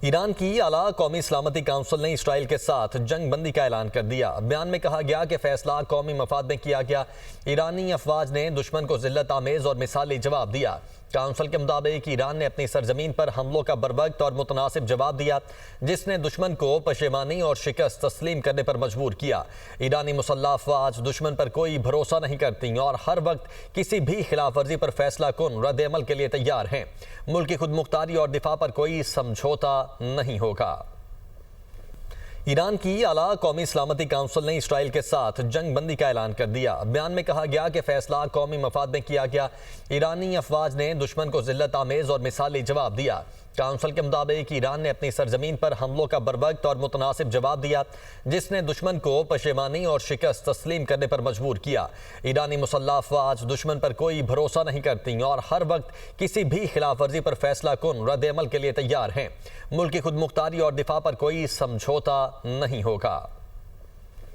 Iran की आला कौमी सलामती काउंसिल ने इसराइल के साथ जंग बंदी का ऐलान कर दिया। बयान में कहा गया कि फैसला कौमी मफाद में किया गया। ईरानी अफवाज ने दुश्मन को जिल्लत आमेज और मिसाली जवाब दिया। काउंसिल के मुताबिक ईरान ने अपनी सरजमीन पर हमलों का बरवक्त और मुतनासिब जवाब दिया, जिसने दुश्मन को पशेमानी और शिकस्त तस्लीम करने पर मजबूर किया। ईरानी मुसल्लह अफवाज दुश्मन पर कोई भरोसा नहीं करती और हर वक्त किसी भी खिलाफ वर्जी पर फैसला कुन रद्द अमल के लिए तैयार हैं। मुल्क की खुद मुख्तारी और दिफा पर कोई समझौता नहीं होगा। ईरान की आला कौमी सलामती काउंसिल ने इसराइल के साथ जंग बंदी का ऐलान कर दिया। बयान में कहा गया कि फैसला कौमी मफाद में किया गया। ईरानी अफवाज ने दुश्मन को जिल्लत आमेज और मिसाली जवाब दिया। काउंसिल के मुताबिक ईरान ने अपनी सरजमीन पर हमलों का बरवक्त और मुतनासिब जवाब दिया, जिसने दुश्मन को पशेमानी और शिकस्त तस्लीम करने पर मजबूर किया। ईरानी मुसल्लह अफवाज दुश्मन पर कोई भरोसा नहीं करती और हर वक्त किसी भी खिलाफ वर्जी पर फैसला कुन रद्द अमल के लिए तैयार हैं। मुल्क की खुद मुख्तारी और दिफा पर कोई समझौता नहीं होगा।